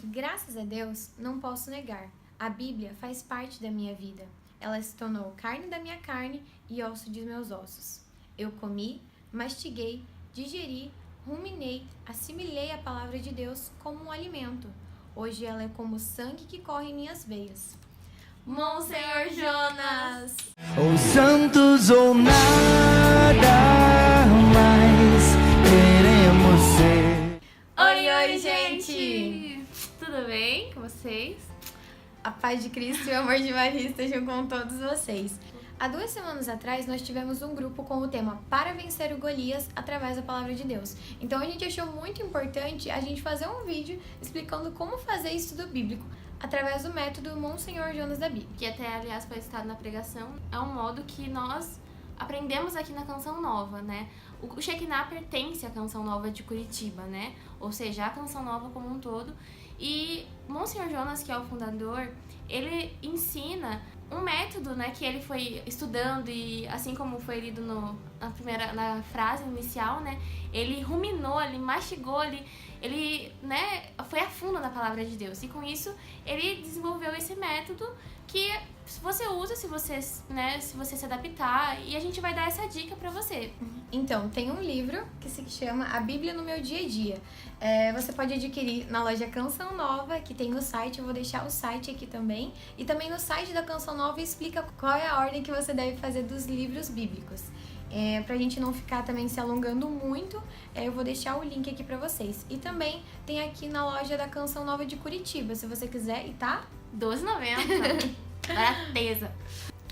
Graças a Deus, não posso negar. A Bíblia faz parte da minha vida. Ela se tornou carne da minha carne e osso de meus ossos. Eu comi, mastiguei, digeri, ruminei, assimilei a palavra de Deus como um alimento. Hoje ela é como o sangue que corre em minhas veias. Monsenhor Jonas! Ou santos ou nada mais queremos ser. Oi, gente! Tudo bem com vocês? A paz de Cristo e o amor de Maria estejam com todos vocês. Há 2 semanas atrás, nós tivemos um grupo com o tema Para Vencer o Golias através da Palavra de Deus. Então, a gente achou muito importante a gente fazer um vídeo explicando como fazer estudo bíblico através do método Monsenhor Jonas da Bíblia. Que até, aliás, foi citado na pregação. É um modo que nós aprendemos aqui na Canção Nova, né? O Shekinah pertence à Canção Nova de Curitiba, né? Ou seja, a Canção Nova como um todo. E Monsenhor Jonas, que é o fundador, ele ensina um método, né, que ele foi estudando e assim como foi lido na frase inicial, né, ele ruminou, ele mastigou, ele né, foi a fundo na palavra de Deus. E com isso, ele desenvolveu esse método que você usa se você se adaptar, e a gente vai dar essa dica pra você. Então, tem um livro que se chama A Bíblia no Meu Dia a Dia. Você pode adquirir na loja Canção Nova, que tem no site, eu vou deixar o site aqui também. E também no site da Canção Nova explica qual é a ordem que você deve fazer dos livros bíblicos. Pra gente não ficar também se alongando muito, eu vou deixar o link aqui pra vocês. E também tem aqui na loja da Canção Nova de Curitiba, se você quiser, e tá? R$12,90. Barateza.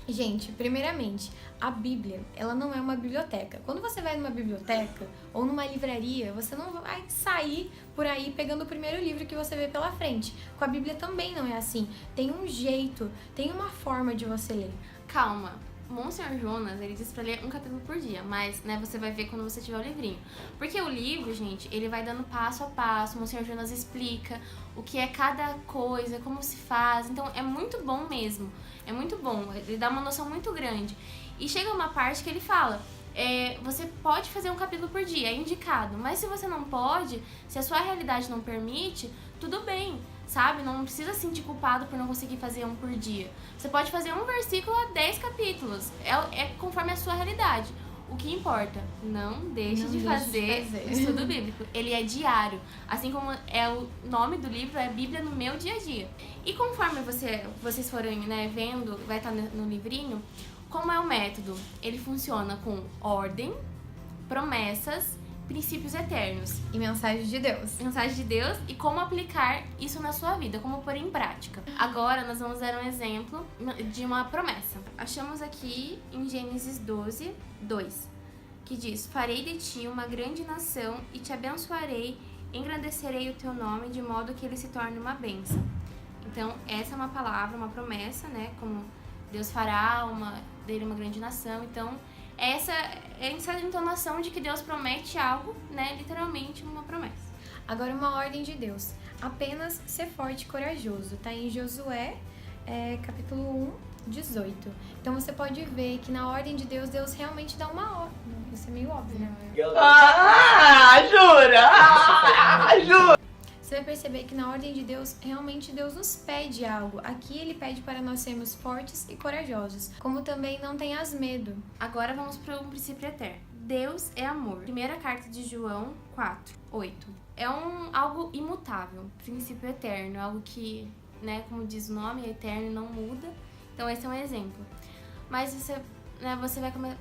Gente, primeiramente, a Bíblia, ela não é uma biblioteca. Quando você vai numa biblioteca ou numa livraria, você não vai sair por aí pegando o primeiro livro que você vê pela frente. Com a Bíblia também não é assim. Tem um jeito, tem uma forma de você ler. Calma. Monsenhor Jonas, ele diz pra ler um capítulo por dia, mas, né, você vai ver quando você tiver o livrinho. Porque o livro, gente, ele vai dando passo a passo, Monsenhor Jonas explica o que é cada coisa, como se faz, então é muito bom mesmo, é muito bom, ele dá uma noção muito grande. E chega uma parte que ele fala, você pode fazer um capítulo por dia, é indicado, mas se você não pode, se a sua realidade não permite, tudo bem. Sabe? Não precisa se sentir culpado por não conseguir fazer um por dia. Você pode fazer um versículo a 10 capítulos. É conforme a sua realidade. O que importa, não deixe de fazer o estudo bíblico. Ele é diário. Assim como o nome do livro é Bíblia no Meu Dia a Dia. E conforme vocês forem, né, vendo, vai estar no livrinho, como é o método? Ele funciona com ordem, promessas, princípios eternos. E mensagens de Deus. Mensagem de Deus e como aplicar isso na sua vida, como pôr em prática. Agora nós vamos dar um exemplo de uma promessa. Achamos aqui em Gênesis 12, 2, que diz: Farei de ti uma grande nação e te abençoarei, engrandecerei o teu nome de modo que ele se torne uma bênção. Então essa é uma palavra, uma promessa, né? Como Deus fará dele uma grande nação. Então essa entonação de que Deus promete algo, né? Literalmente uma promessa. Agora uma ordem de Deus. Apenas ser forte e corajoso. Tá em Josué, capítulo 1, 18. Então você pode ver que na ordem de Deus, Deus realmente dá uma ordem. Isso é meio óbvio, né? Jura! Você vai perceber que na ordem de Deus, realmente Deus nos pede algo. Aqui ele pede para nós sermos fortes e corajosos, como também não tenhas medo. Agora vamos para um princípio eterno. Deus é amor. Primeira carta de João 4, 8. É algo imutável, princípio eterno, algo que, né, como diz o nome, é eterno e não muda. Então esse é um exemplo. Mas você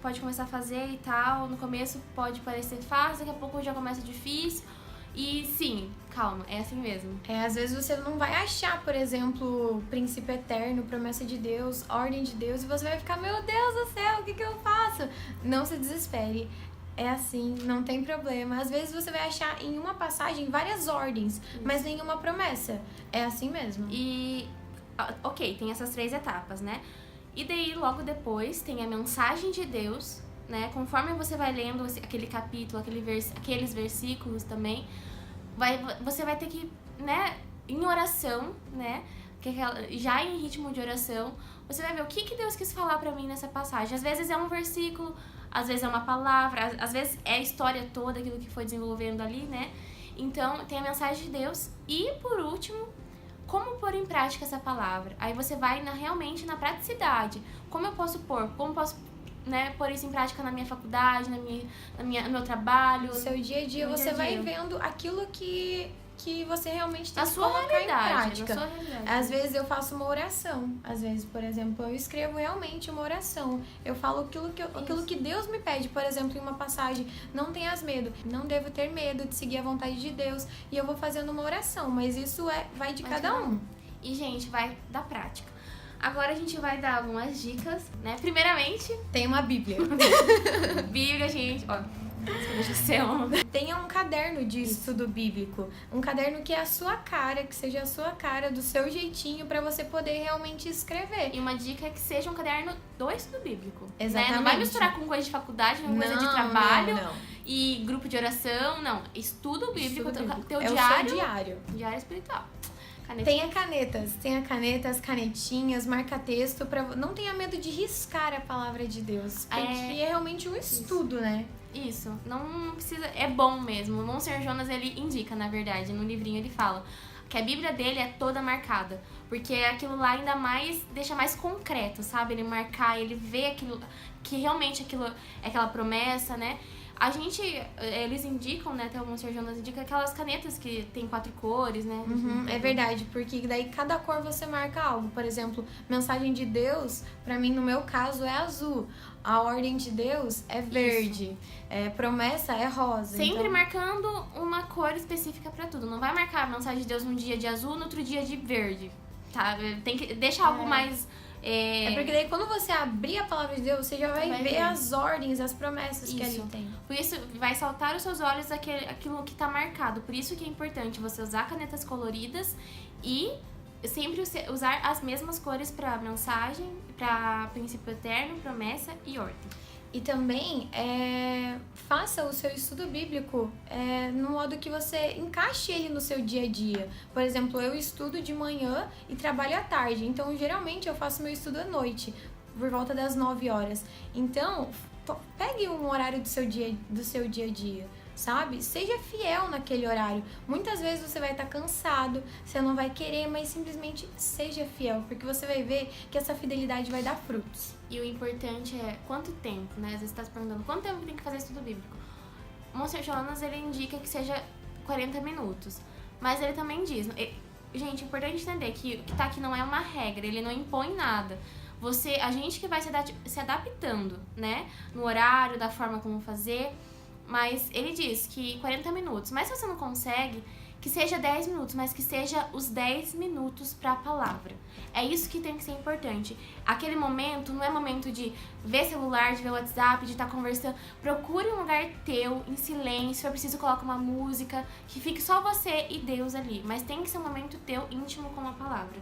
pode começar a fazer e tal, no começo pode parecer fácil, daqui a pouco já começa difícil. E sim, calma, é assim mesmo. Às vezes você não vai achar, por exemplo, princípio eterno, promessa de Deus, ordem de Deus, e você vai ficar, meu Deus do céu, o que eu faço? Não se desespere. É assim, não tem problema. Às vezes você vai achar em uma passagem várias ordens, mas nenhuma promessa. É assim mesmo. E, ok, tem essas 3 etapas, né? E daí, logo depois, tem a mensagem de Deus, né? Conforme você vai lendo aquele capítulo, aqueles versículos também, você vai ter que, né, em oração, né, já em ritmo de oração, você vai ver o que Deus quis falar pra mim nessa passagem. Às vezes é um versículo, às vezes é uma palavra, às vezes é a história toda, aquilo que foi desenvolvendo ali, né? Então, tem a mensagem de Deus. E, por último, como pôr em prática essa palavra? Aí você vai realmente na praticidade. Como eu posso pôr? Como posso, né, pôr isso em prática na minha faculdade, no meu trabalho? No seu dia a dia, no você dia a vai dia. vendo aquilo que você realmente tem Na que sua colocar realidade, em prática. na sua realidade. Às vezes eu faço uma oração. Às vezes, por exemplo, eu escrevo realmente uma oração. Eu falo aquilo que Deus me pede. Por exemplo, em uma passagem, não tenhas medo. Não devo ter medo de seguir a vontade de Deus. E eu vou fazendo uma oração. Mas isso vai de cada um. E, gente, vai da prática. Agora a gente vai dar algumas dicas, né? Primeiramente, Tem uma Bíblia. Bíblia, gente. Ó, deixa eu ser Tenha um caderno de estudo bíblico. Um caderno que é a sua cara, que seja a sua cara, do seu jeitinho, pra você poder realmente escrever. E uma dica é que seja um caderno do estudo bíblico. Exatamente. Né? Não vai misturar com coisa de faculdade, com coisa de trabalho Não. e grupo de oração. Não. Estudo bíblico, Estudo bíblico. teu É o diário. seu diário. Diário espiritual. Canetinha. Tenha canetas, canetinhas, marca-texto. Não tenha medo de riscar a palavra de Deus. Porque é realmente um estudo, né? Isso, não precisa, é bom mesmo. O Monsenhor Jonas, ele indica, na verdade, no livrinho ele fala que a Bíblia dele é toda marcada, porque aquilo lá ainda mais deixa mais concreto, sabe? Ele marcar, ele vê aquilo, que realmente aquilo é aquela promessa, né? Eles indicam, né, até o Monsenhor Jonas indica aquelas canetas que tem 4 cores, né? É verdade, porque daí cada cor você marca algo. Por exemplo, mensagem de Deus, pra mim, no meu caso, é azul. A ordem de Deus é verde. Promessa é rosa. Sempre então... marcando uma cor específica pra tudo. Não vai marcar a mensagem de Deus num dia de azul, no outro dia de verde, tá? Tem que deixar algo mais... É porque daí quando você abrir a palavra de Deus, você já vai ver as ordens, as promessas que ali tem. Por isso, vai saltar os seus olhos aquilo que tá marcado. Por isso que é importante você usar canetas coloridas e sempre usar as mesmas cores para mensagem, para princípio eterno, promessa e ordem. E também faça o seu estudo bíblico no modo que você encaixe ele no seu dia a dia. Por exemplo, eu estudo de manhã e trabalho à tarde. Então, geralmente, eu faço meu estudo à noite, por volta das 9 horas. Então, pegue um horário do seu dia a dia. Sabe? Seja fiel naquele horário. Muitas vezes você vai estar cansado, você não vai querer, mas simplesmente seja fiel, porque você vai ver que essa fidelidade vai dar frutos. E o importante é quanto tempo, né? Às vezes você está se perguntando quanto tempo tem que fazer estudo bíblico. O Monsenhor Jonas, ele indica que seja 40 minutos. Mas ele também diz... Gente, é importante entender que o que tá aqui não é uma regra, ele não impõe nada. A gente que vai se adaptando, né? No horário, da forma como fazer... Mas ele diz que 40 minutos. Mas se você não consegue, que seja 10 minutos, mas que seja os 10 minutos para a palavra. É isso que tem que ser importante. Aquele momento não é momento de ver celular, de ver WhatsApp, de estar conversando. Procure um lugar teu, em silêncio. Se for preciso, coloca uma música, que fique só você e Deus ali. Mas tem que ser um momento teu, íntimo com a palavra.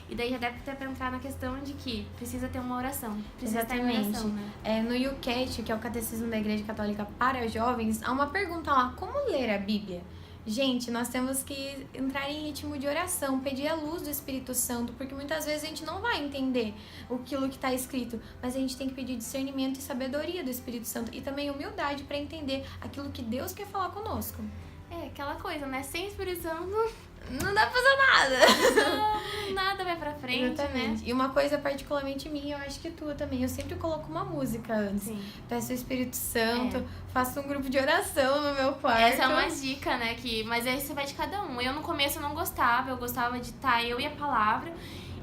E daí já deve ter pra entrar na questão de que precisa ter uma oração. Precisa ter uma oração, né? No YouCat, que é o Catecismo da Igreja Católica para Jovens, há uma pergunta lá, como ler a Bíblia? Gente, nós temos que entrar em ritmo de oração, pedir a luz do Espírito Santo, porque muitas vezes a gente não vai entender aquilo que está escrito, mas a gente tem que pedir discernimento e sabedoria do Espírito Santo e também humildade para entender aquilo que Deus quer falar conosco. É aquela coisa, né? Sem Espírito Santo... Não dá pra fazer nada. Nada vai pra frente, exatamente. né? E uma coisa particularmente minha, eu acho que tua também. Eu sempre coloco uma música antes. Sim. Peço o Espírito Santo, faço um grupo de oração no meu quarto. Essa é uma dica, né? Mas aí você vai de cada um. Eu no começo não gostava, eu gostava de estar eu e a palavra.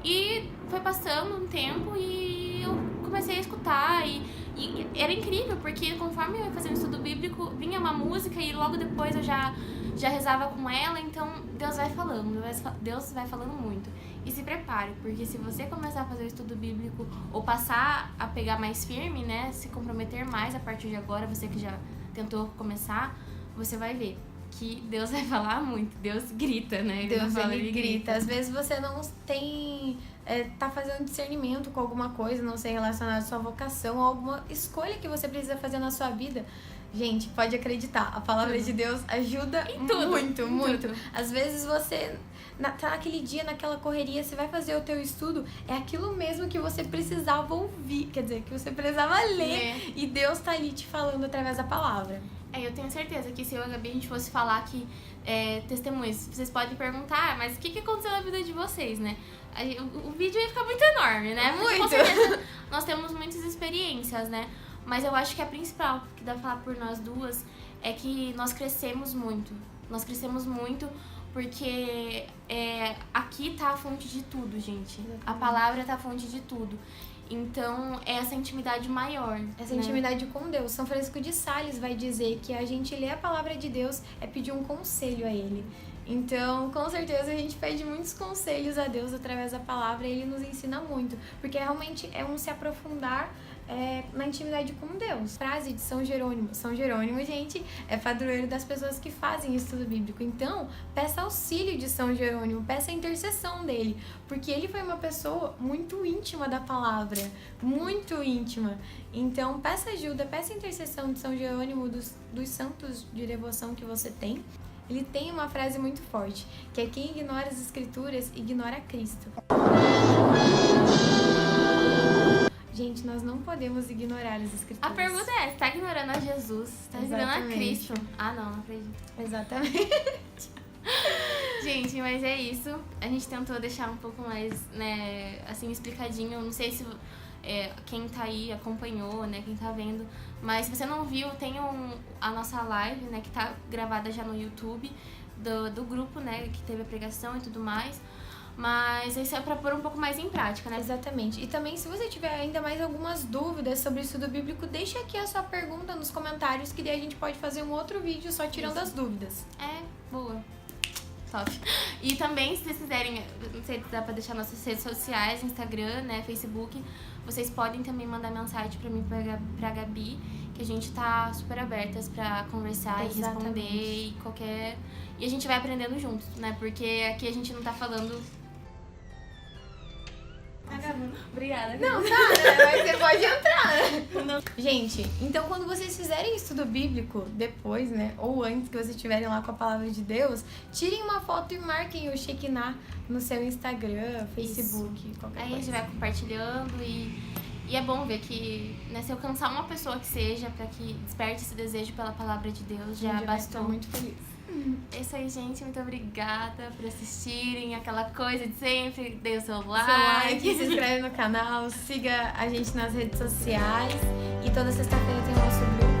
E foi passando um tempo e eu comecei a escutar e era incrível, porque conforme eu ia fazendo estudo bíblico, vinha uma música e logo depois eu já rezava com ela, então Deus vai falando, Deus vai falando muito. E se prepare, porque se você começar a fazer o estudo bíblico ou passar a pegar mais firme, né, se comprometer mais a partir de agora, você que já tentou começar, você vai ver que Deus vai falar muito. Deus grita, né? Deus, ele grita. Às vezes você não tem... tá fazendo discernimento com alguma coisa, não sei, relacionada à sua vocação, ou alguma escolha que você precisa fazer na sua vida. Gente, pode acreditar, a palavra de Deus ajuda muito, muito. Às vezes você tá naquele dia, naquela correria, você vai fazer o teu estudo, é aquilo mesmo que você precisava ouvir, quer dizer, que você precisava ler, e Deus tá ali te falando através da palavra. Eu tenho certeza que se eu e a Gabi a gente fosse falar aqui testemunhos, vocês podem perguntar, mas o que aconteceu na vida de vocês, né? O vídeo ia ficar muito enorme, né? Porque, com certeza nós temos muitas experiências, né? Mas eu acho que a principal que dá pra falar por nós duas é que nós crescemos muito. Nós crescemos muito porque aqui tá a fonte de tudo, gente. A palavra tá a fonte de tudo. Então, é essa intimidade maior. Essa intimidade com Deus. São Francisco de Sales vai dizer que a gente ler a palavra de Deus é pedir um conselho a Ele. Então, com certeza, a gente pede muitos conselhos a Deus através da palavra e Ele nos ensina muito. Porque realmente é um se aprofundar na intimidade com Deus. Frase de São Jerônimo. São Jerônimo, gente, é padroeiro das pessoas que fazem estudo bíblico. Então, peça auxílio de São Jerônimo, peça a intercessão dele, porque ele foi uma pessoa muito íntima da palavra, muito íntima. Então, peça ajuda, peça a intercessão de São Jerônimo, dos santos de devoção que você tem. Ele tem uma frase muito forte, que é: quem ignora as escrituras, ignora Cristo. Gente, nós não podemos ignorar as escrituras. A pergunta é, você tá ignorando a Jesus? Você tá ignorando a Cristo? Ah, não acredito. Exatamente. Gente, mas é isso. A gente tentou deixar um pouco mais, né, assim, explicadinho. Não sei se quem tá aí acompanhou, né, quem tá vendo. Mas se você não viu, tem a nossa live, né, que tá gravada já no YouTube do grupo, né, que teve a pregação e tudo mais. Mas isso é pra pôr um pouco mais em prática, né? Exatamente. E também, se você tiver ainda mais algumas dúvidas sobre o estudo bíblico, deixa aqui a sua pergunta nos comentários, que daí a gente pode fazer um outro vídeo só tirando as dúvidas. Boa. Top. E também, se vocês quiserem, não sei se dá pra deixar nossas redes sociais, Instagram, né, Facebook, vocês podem também mandar mensagem pra mim, pra Gabi, que a gente tá super abertas pra conversar e responder e a gente vai aprendendo juntos, né? Porque aqui a gente não tá falando... Obrigada. Não, tá, né? Mas você pode entrar, né? Gente, então quando vocês fizerem estudo bíblico, depois, né? Ou antes que vocês estiverem lá com a palavra de Deus, tirem uma foto e marquem o Shekinah no seu Instagram, Facebook, qualquer coisa. Aí a gente vai compartilhando e é bom ver que, né, se alcançar uma pessoa que seja, pra que desperte esse desejo pela palavra de Deus, já bastou. Tô muito feliz. É isso aí, gente. Muito obrigada por assistirem. Aquela coisa de sempre. Dê o seu like. Seu like, se inscreve no canal, siga a gente nas redes sociais. E toda sexta-feira tem o nosso grupo.